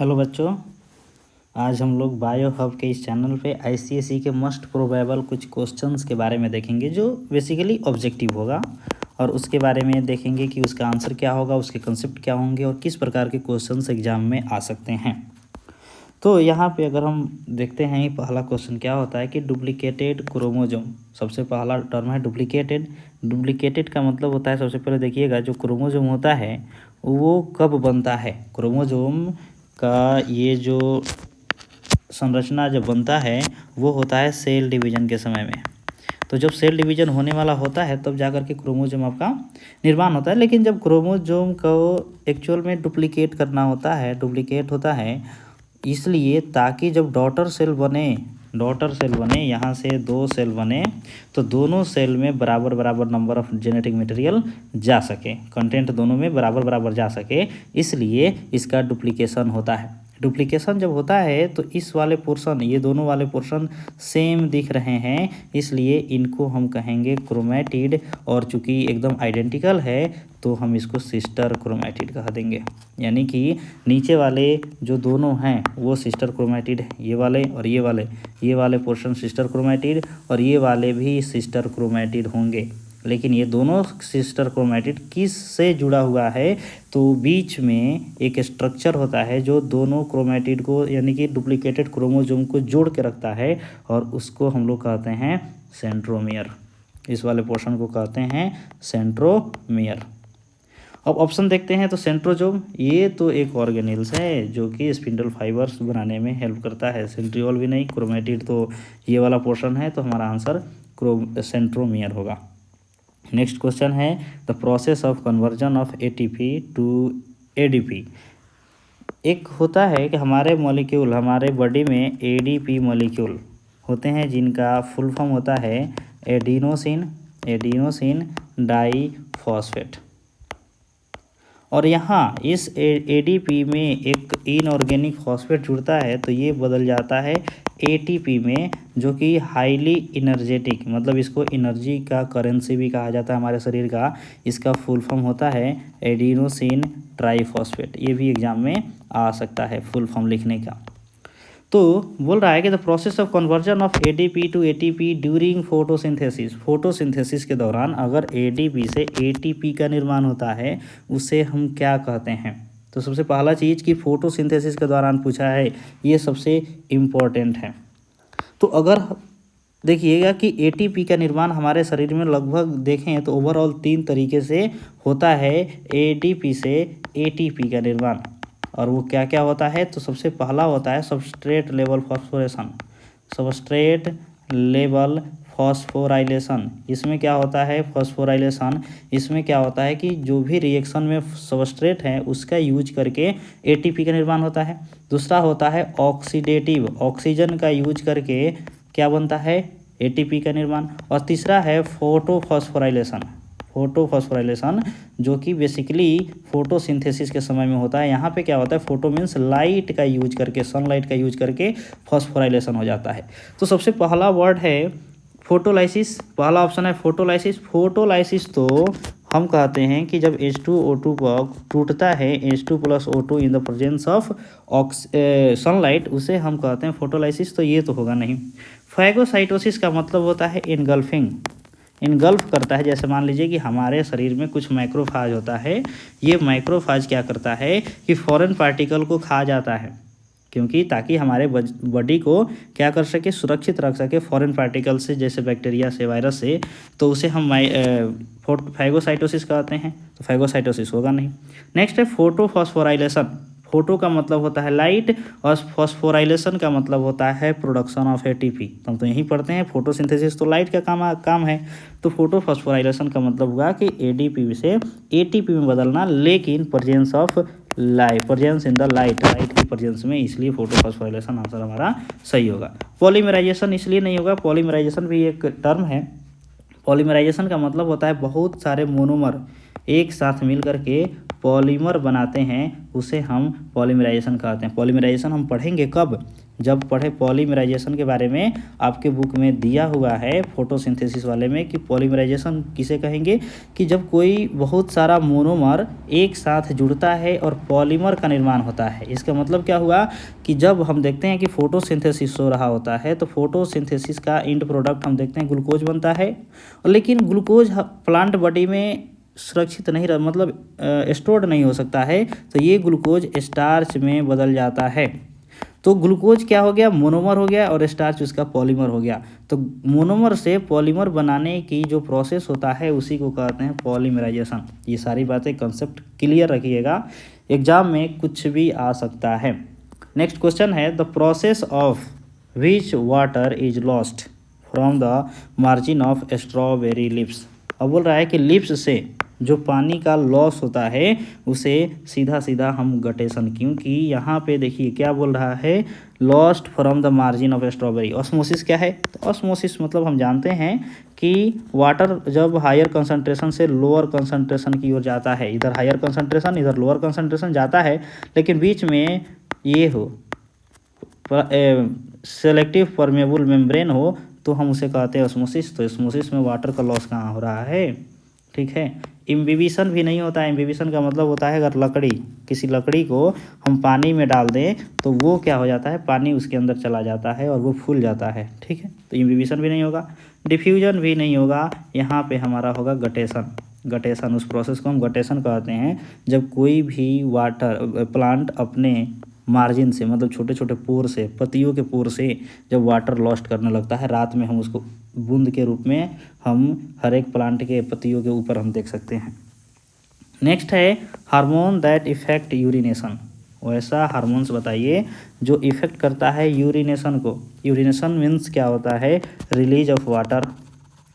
Hello बच्चों, आज हम लोग बायो हब के इस चैनल पे आईसीएसई के मस्ट प्रोबेबल कुछ क्वेश्चंस के बारे में देखेंगे जो बेसिकली ऑब्जेक्टिव होगा और उसके बारे में देखेंगे कि उसका आंसर क्या होगा, उसके कंसेप्ट क्या होंगे और किस प्रकार के क्वेश्चंस एग्जाम में आ सकते हैं। तो यहाँ पे अगर हम देखते हैं पहला क्वेश्चन क्या होता है कि डुप्लीकेटेड क्रोमोजोम। सबसे पहला टर्म है डुप्लीकेटेड। डुप्लीकेटेड का मतलब होता है, सबसे पहले देखिएगा, जो क्रोमोजोम होता है वो कब बनता है। क्रोमोजोम का ये जो संरचना जब बनता है वो होता है सेल डिवीजन के समय में। तो जब सेल डिवीजन होने वाला होता है तब जाकर के क्रोमोजोम आपका निर्माण होता है। लेकिन जब क्रोमोजोम को एक्चुअल में डुप्लीकेट करना होता है, डुप्लीकेट होता है इसलिए ताकि जब डॉटर सेल बने यहाँ से 2 सेल बने तो दोनों सेल में बराबर बराबर नंबर ऑफ जेनेटिक मटेरियल जा सके, कंटेंट दोनों में बराबर बराबर जा सके, इसलिए इसका डुप्लीकेशन होता है। डुप्लीकेशन जब होता है तो इस वाले पोर्शन, ये दोनों वाले पोर्शन सेम दिख रहे हैं, इसलिए इनको हम कहेंगे क्रोमैटिड। और चूंकि एकदम आइडेंटिकल है तो हम इसको सिस्टर क्रोमैटिड कह देंगे। यानी कि नीचे वाले जो दोनों हैं वो सिस्टर क्रोमैटिड है, ये वाले और ये वाले पोर्शन सिस्टर क्रोमैटिड और ये वाले भी सिस्टर क्रोमैटिड होंगे। लेकिन ये दोनों सिस्टर क्रोमैटिड किस से जुड़ा हुआ है, तो बीच में एक स्ट्रक्चर होता है जो दोनों क्रोमैटिड को यानी कि डुप्लीकेटेड क्रोमोजोम को जोड़ के रखता है और उसको हम लोग कहते हैं सेंट्रोमियर। इस वाले पोर्शन को कहते हैं सेंट्रोमियर। अब ऑप्शन देखते हैं तो सेंट्रोजोम ये तो एक ऑर्गेनेल्स है जो कि स्पिंडल फाइबर्स बनाने में हेल्प करता है। सेंट्रियोल भी नहीं, क्रोमैटिड तो ये वाला पोर्शन है, तो हमारा आंसर सेंट्रोमियर होगा। नेक्स्ट क्वेश्चन है the process of conversion of ATP to ADP. एक होता है कि हमारे मॉलिक्यूल, हमारे बॉडी में एडीपी मॉलिक्यूल होते हैं जिनका फुल फॉर्म होता है एडिनोसिन डाइफॉस्फेट। और यहाँ इस एडीपी में एक इनऑर्गेनिक फॉस्फेट जुड़ता है तो ये बदल जाता है एटीपी में, जो कि हाईली इनर्जेटिक, मतलब इसको एनर्जी का करेंसी भी कहा जाता है हमारे शरीर का। इसका फुल फॉर्म होता है एडिनोसिन ट्राइफॉस्फेट। ये भी एग्जाम में आ सकता है फुल फॉर्म लिखने का। तो बोल रहा है कि the process of conversion of ADP to ATP during photosynthesis. Photosynthesis के दौरान अगर एडीपी से एटीपी का निर्माण होता है उसे हम क्या कहते हैं। तो सबसे पहला चीज़ कि फोटोसिंथेसिस के दौरान पूछा है, ये सबसे इम्पोर्टेंट है। तो अगर देखिएगा कि एटीपी का निर्माण हमारे शरीर में लगभग देखें तो ओवरऑल 3 तरीके से होता है एडीपी से एटीपी का निर्माण। और वो क्या क्या होता है, तो सबसे पहला होता है substrate level phosphorylation. Substrate level phosphorylation, इसमें क्या होता है फॉस्फोराइलेशन, इसमें क्या होता है कि जो भी रिएक्शन में सबस्ट्रेट है उसका यूज करके एटीपी का निर्माण होता है। दूसरा होता है ऑक्सीडेटिव, ऑक्सीजन का यूज करके क्या बनता है एटीपी का निर्माण। और तीसरा है फोटोफॉस्फोराइलेशन, फोटोफॉस्फोराइलेशन जो कि बेसिकली फोटोसिंथेसिस के समय में होता है। यहाँ पे क्या होता है, फोटो मीन्स लाइट का यूज करके, सनलाइट का यूज करके फॉस्फोराइलेशन हो जाता है। तो सबसे पहला वर्ड है फोटोलाइसिस, पहला ऑप्शन है फोटोलाइसिस। फोटोलाइसिस तो हम कहते हैं कि जब H2O2 टूटता है H2+O2 in the presence of sunlight, उसे हम कहते हैं फोटोलाइसिस। तो ये तो होगा नहीं। फैगोसाइटोसिस का मतलब होता है इनगल्फिंग, इनगल्फ करता है। जैसे मान लीजिए कि हमारे शरीर में कुछ माइक्रोफाज होता है, ये माइक्रोफाज क्या करता है कि फॉरेन पार्टिकल को खा जाता है, क्योंकि ताकि हमारे बॉडी को क्या कर सके, सुरक्षित रख सके फॉरेन पार्टिकल से, जैसे बैक्टीरिया से, वायरस से। तो उसे हम फैगोसाइटोसिस कहते हैं। तो फैगोसाइटोसिस होगा नहीं। नेक्स्ट है फोटोफॉस्फोराइलेशन। फोटो का मतलब होता है लाइट और फॉस्फोराइलेशन का मतलब होता है प्रोडक्शन ऑफ एटीपी। हम तो यही पढ़ते हैं, फोटोसिंथेसिस तो लाइट का काम है। तो फोटोफॉस्फोराइलेशन का मतलब होगा कि एडीपी से एटीपी में बदलना, लेकिन presence of light, presence in the light, light की प्रेजेंस में, इसलिए फोटोफॉस्फोराइलेशन आंसर हमारा सही होगा। पॉलीमराइजेशन इसलिए नहीं होगा, पॉलीमराइजेशन भी एक टर्म है। पॉलीमराइजेशन का मतलब होता है बहुत सारे मोनोमर एक साथ मिल करके पॉलीमर बनाते हैं, उसे हम पॉलीमराइजेशन कहते हैं। पॉलीमराइजेशन हम पढ़ेंगे कब? जब पढ़े पॉलीमराइजेशन के बारे में आपके बुक में दिया हुआ है फोटोसिंथेसिस वाले में कि पॉलीमराइजेशन किसे कहेंगे, कि जब कोई बहुत सारा मोनोमर एक साथ जुड़ता है और पॉलीमर का निर्माण होता है। इसका मतलब क्या हुआ कि जब हम देखते हैं कि फोटोसिंथेसिस हो रहा होता है तो फोटोसिंथेसिस का एंड प्रोडक्ट हम देखते हैं ग्लूकोज बनता है, लेकिन ग्लूकोज प्लांट बॉडी में सुरक्षित नहीं रह मतलब स्टोर्ड नहीं हो सकता है, तो ये ग्लूकोज स्टार्च में बदल जाता है। तो ग्लूकोज क्या हो गया? मोनोमर हो गया और स्टार्च उसका पॉलीमर हो गया। तो मोनोमर से पॉलीमर बनाने की जो प्रोसेस होता है उसी को कहते हैं पॉलीमराइजेशन। ये सारी बातें कंसेप्ट क्लियर रखिएगा, एग्जाम में कुछ भी आ सकता है। नेक्स्ट क्वेश्चन है the process of which water is lost from the margin of strawberry lips. अब बोल रहा है कि लिप्स से जो पानी का लॉस होता है उसे सीधा सीधा हम गटेशन, क्योंकि यहाँ पे देखिए क्या बोल रहा है, lost from the margin of strawberry. Osmosis क्या है? तो ऑस्मोसिस मतलब हम जानते हैं कि वाटर जब हायर कंसंट्रेशन से लोअर कंसंट्रेशन की ओर जाता है, इधर हायर कंसंट्रेशन इधर लोअर कंसंट्रेशन जाता है, लेकिन बीच में ये हो सेलेक्टिव परमेबल मेम्ब्रेन हो तो हम उसे कहते हैं ऑस्मोसिस। तो ऑस्मोसिस में वाटर का लॉस कहाँ हो रहा है? ठीक है। इम्बिबिशन भी नहीं होता है। इम्बिबिशन का मतलब होता है अगर किसी लकड़ी को हम पानी में डाल दें तो वो क्या हो जाता है, पानी उसके अंदर चला जाता है और वो फूल जाता है। ठीक है, तो इम्बिबिशन भी नहीं होगा, डिफ्यूजन भी नहीं होगा। यहाँ पे हमारा होगा गटेशन। गटेशन, उस प्रोसेस को हम गटेशन कहते हैं जब कोई भी वाटर प्लांट अपने मार्जिन से मतलब छोटे छोटे पोर से, पत्तियों के पोर से जब वाटर लॉस्ट करने लगता है, रात में हम उसको बूंद के रूप में हम हर एक प्लांट के पत्तियों के ऊपर हम देख सकते हैं। नेक्स्ट है हार्मोन दैट इफेक्ट यूरिनेशन। वैसा हार्मोन्स बताइए जो इफेक्ट करता है यूरिनेशन को। यूरिनेशन मीन्स क्या होता है? Release of water.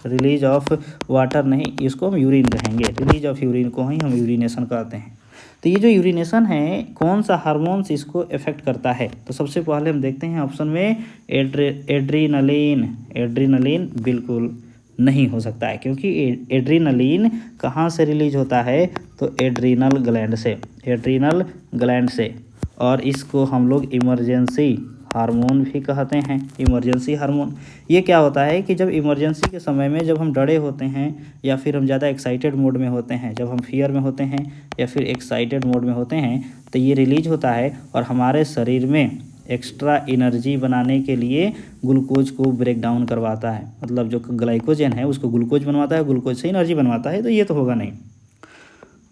Release of water नहीं, इसको हम यूरिन कहेंगे। रिलीज ऑफ यूरिन को ही हम यूरिनेशन कहते हैं। तो ये जो यूरिनेशन है कौन सा हार्मोन्स इसको इफेक्ट करता है? तो सबसे पहले हम देखते हैं ऑप्शन में एड्रीनलिन। एड्रीनलिन बिल्कुल नहीं हो सकता है, क्योंकि एड्रीनलिन कहाँ से रिलीज होता है? तो एड्रीनल ग्लैंड से, एड्रीनल ग्लैंड से। और इसको हम लोग इमरजेंसी हार्मोन भी कहते हैं। इमरजेंसी हार्मोन ये क्या होता है कि जब इमरजेंसी के समय में जब हम डरे होते हैं या फिर हम ज़्यादा एक्साइटेड मोड में होते हैं, जब हम फियर में होते हैं या फिर एक्साइटेड मोड में होते हैं, तो ये रिलीज होता है और हमारे शरीर में एक्स्ट्रा एनर्जी बनाने के लिए ग्लूकोज को ब्रेक डाउन करवाता है। मतलब जो ग्लाइकोजन है उसको ग्लूकोज बनवाता है, ग्लूकोज से एनर्जी बनवाता है। तो ये तो होगा नहीं।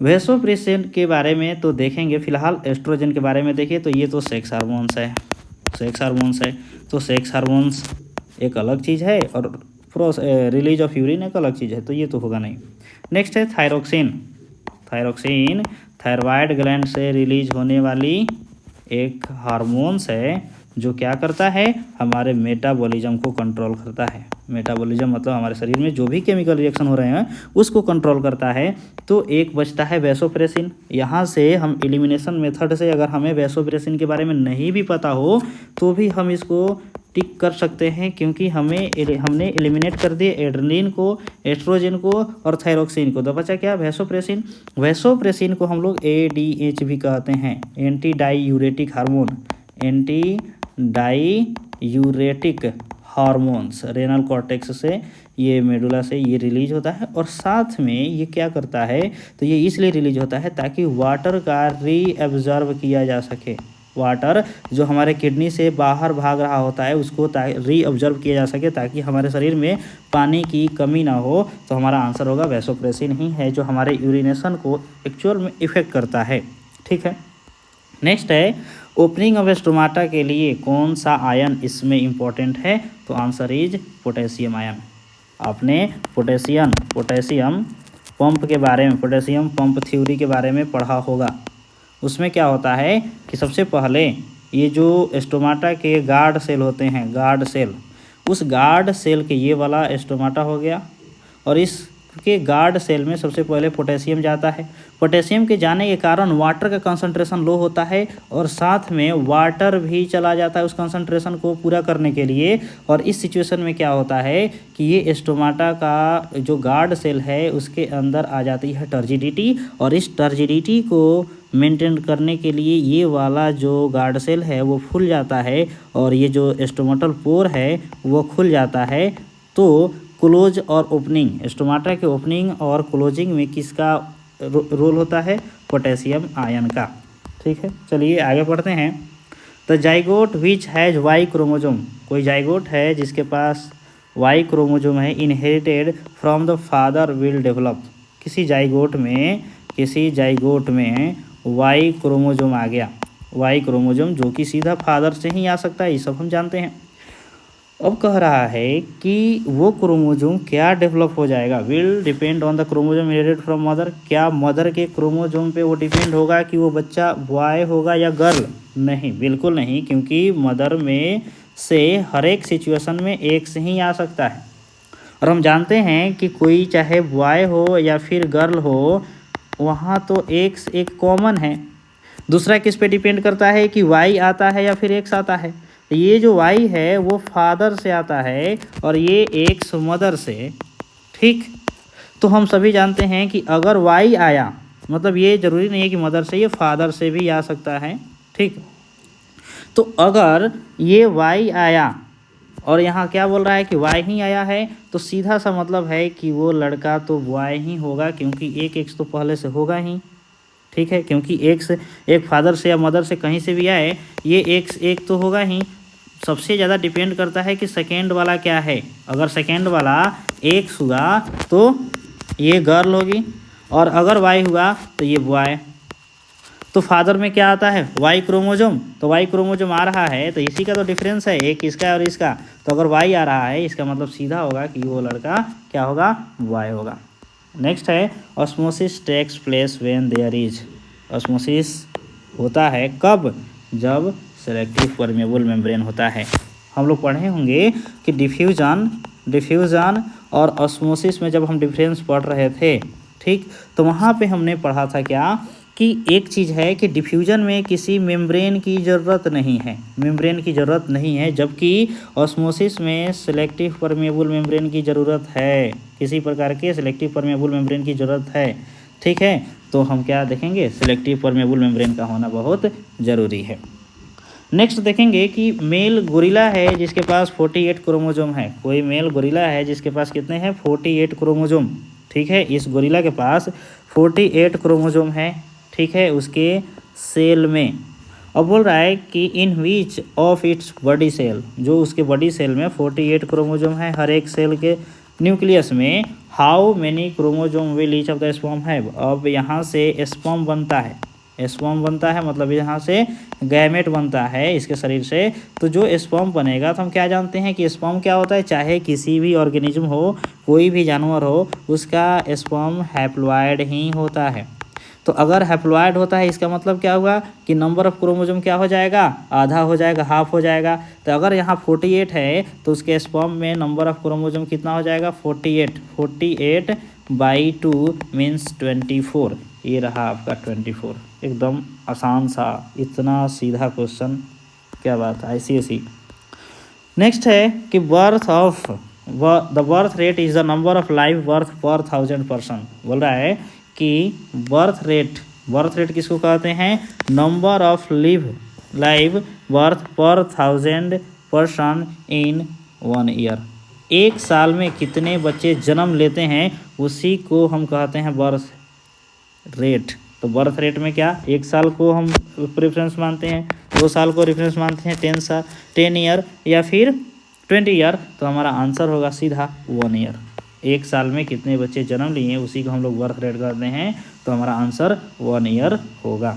वैसोप्रेसिन के बारे में तो देखेंगे, फिलहाल एस्ट्रोजन के बारे में देखिए। तो ये तो सेक्स हार्मोन्स है, सेक्स हार्मोन्स है। तो सेक्स हार्मोन्स एक अलग चीज़ है और रिलीज ऑफ यूरिन एक अलग चीज़ है, तो ये तो होगा नहीं। नेक्स्ट है थायरोक्सिन। थायरोक्सिन थायराइड ग्लैंड से रिलीज होने वाली एक हार्मोन्स है जो क्या करता है, हमारे मेटाबॉलिज्म को कंट्रोल करता है। मेटाबॉलिज्म मतलब हमारे शरीर में जो भी केमिकल रिएक्शन हो रहे हैं उसको कंट्रोल करता है। तो एक बचता है वैसोप्रेसिन। यहाँ से हम एलिमिनेशन मेथड से अगर हमें वैसोप्रेसिन के बारे में नहीं भी पता हो तो भी हम इसको टिक कर सकते हैं, क्योंकि हमने एलिमिनेट कर दिए एड्रेनलिन को, एस्ट्रोजन को और थायरोक्सिन को। तो बचा क्या? वैसोप्रेसिन। वैसोप्रेसिन को हम लोग ADH भी कहते हैं, anti diuretic hormone. Anti diuretic hormones renal cortex से, ये मेडुला से ये रिलीज होता है। और साथ में ये क्या करता है, तो ये इसलिए रिलीज होता है ताकि वाटर का रीअब्जॉर्ब किया जा सके। वाटर जो हमारे किडनी से बाहर भाग रहा होता है उसको रीअब्जॉर्ब किया जा सके, ताकि हमारे शरीर में पानी की कमी ना हो। तो हमारा आंसर होगा वैसोप्रेसिन ही है जो हमारे यूरिनेशन को एक्चुअल में इफेक्ट करता है। ठीक है। नेक्स्ट है ओपनिंग ऑफ स्टोमाटा के लिए कौन सा आयन इसमें इम्पोर्टेंट है? तो आंसर इज पोटेशियम आयन। आपने पोटेशियम पंप के बारे में, पोटेशियम पंप थ्योरी के बारे में पढ़ा होगा। उसमें क्या होता है कि सबसे पहले ये जो स्टोमाटा के गार्ड सेल होते हैं, गार्ड सेल, उस गार्ड सेल के ये वाला स्टोमाटा हो गया और इस इसके गार्ड सेल में सबसे पहले पोटेशियम जाता है। पोटेशियम के जाने के कारण वाटर का कंसंट्रेशन लो होता है और साथ में वाटर भी चला जाता है उस कंसंट्रेशन को पूरा करने के लिए। और इस सिचुएशन में क्या होता है कि ये स्टोमाटा का जो गार्ड सेल है उसके अंदर आ जाती है टर्जिडिटी, और इस टर्जिडिटी को मेंटेन करने के लिए ये वाला जो गार्ड सेल है वो फूल जाता है और ये जो स्टोमेटल पोर है वो खुल जाता है। तो क्लोज और ओपनिंग, स्टोमाटा के ओपनिंग और क्लोजिंग में किसका रोल होता है? पोटेशियम आयन का। ठीक है, चलिए आगे पढ़ते हैं। The zygote which has Y chromosome, कोई जाइगोट है जिसके पास वाई क्रोमोजोम है, inherited from the father will develop. किसी जाइगोट में वाई क्रोमोजोम आ गया, वाई क्रोमोजोम जो कि सीधा फादर से ही आ सकता है, ये सब हम जानते हैं। अब कह रहा है कि वो क्रोमोजोम क्या डेवलप हो जाएगा? Will depend on the chromosome inherited from mother. क्या मदर के क्रोमोजोम पे वो डिपेंड होगा कि वो बच्चा बॉय होगा या गर्ल? नहीं, बिल्कुल नहीं, क्योंकि मदर में से हर एक सिचुएशन में एक से ही आ सकता है। और हम जानते हैं कि कोई चाहे बॉय हो या फिर गर्ल हो, वहाँ तो एक कॉमन है। दूसरा किस पे डिपेंड करता है कि वाई आता है या फिर एक्स आता है? ये जो वाई है वो फादर से आता है और ये एक्स मदर से। ठीक, तो हम सभी जानते हैं कि अगर वाई आया, मतलब ये ज़रूरी नहीं है कि मदर से, ये फादर से भी आ सकता है। ठीक, तो अगर ये वाई आया और यहाँ क्या बोल रहा है कि वाई ही आया है, तो सीधा सा मतलब है कि वो लड़का तो बॉय ही होगा, क्योंकि एक एक्स तो पहले से होगा ही। ठीक है, क्योंकि एक्स एक फादर से या मदर से कहीं से भी आए, ये एक्स एक तो होगा ही। सबसे ज़्यादा डिपेंड करता है कि सेकेंड वाला क्या है। अगर सेकेंड वाला एक्स हुआ तो ये गर्ल होगी, और अगर वाई हुआ तो ये बॉय। तो फादर में क्या आता है? Y chromosome. तो वाई क्रोमोजोम आ रहा है तो इसी का तो डिफरेंस है, एक इसका और इसका। तो अगर वाई आ रहा है इसका मतलब सीधा होगा कि वो लड़का क्या होगा? बॉय होगा। नेक्स्ट है osmosis takes place when there is. Osmosis होता है कब? जब सेलेक्टिव परमेबल मेम्ब्रेन होता है। हम लोग पढ़े होंगे कि डिफ्यूजन और ऑस्मोसिस में जब हम डिफरेंस पढ़ रहे थे, ठीक, तो वहाँ पे हमने पढ़ा था क्या कि एक चीज़ है कि डिफ्यूजन में किसी मेम्ब्रेन की ज़रूरत नहीं है, जबकि ऑस्मोसिस में सेलेक्टिव परमेबल मेम्ब्रेन की ज़रूरत है, किसी प्रकार के सेलेक्टिव परमेबल मेम्ब्रेन की ज़रूरत है। ठीक है, तो हम क्या देखेंगे? सेलेक्टिव परमेबल मेम्ब्रेन का होना बहुत ज़रूरी है। नेक्स्ट देखेंगे कि मेल गोरिल्ला है जिसके पास 48 क्रोमोजोम है। कोई मेल गोरिल्ला है जिसके पास कितने हैं? 48 क्रोमोजोम। ठीक है, इस गोरिल्ला के पास 48 क्रोमोजोम है। ठीक है, उसके सेल में। अब बोल रहा है कि in which of its body cell, जो उसके बॉडी सेल में 48 क्रोमोजोम है हर एक सेल के न्यूक्लियस में, how many chromosome will each of the sperm have. अब यहाँ से स्पर्म बनता है, मतलब यहाँ से गैमेट बनता है इसके शरीर से। तो जो स्पर्म बनेगा, तो हम क्या जानते हैं कि स्पर्म क्या होता है? चाहे किसी भी ऑर्गेनिज्म हो, कोई भी जानवर हो, उसका स्पर्म हैप्लॉइड ही होता है। तो अगर हैप्लॉइड होता है इसका मतलब क्या हुआ कि नंबर ऑफ क्रोमोजोम क्या हो जाएगा? आधा हो जाएगा, हाफ हो जाएगा। तो अगर यहाँ 48 है तो उसके स्पर्म में नंबर ऑफ क्रोमोजोम कितना हो जाएगा? 48 बाई 2 मीन्स 24। ये रहा आपका 24। एकदम आसान सा, इतना सीधा क्वेश्चन, क्या बात है, ICSE। नेक्स्ट है कि the birth rate is the number of live birth पर 1000 पर्सन। बोल रहा है कि बर्थ रेट किसको कहते हैं? नंबर ऑफ लाइव बर्थ पर 1000 पर्सन इन 1 ईयर। एक साल में कितने बच्चे जन्म लेते हैं उसी को हम कहते हैं बर्थ रेट। तो बर्थ रेट में क्या, एक साल को हम रेफरेंस मानते हैं, 2 साल को रेफरेंस मानते हैं, 10 ईयर या फिर 20 ईयर। तो हमारा आंसर होगा सीधा 1 ईयर। एक साल में कितने बच्चे जन्म लिए उसी को हम लोग बर्थ रेट करते हैं, तो हमारा आंसर 1 ईयर होगा।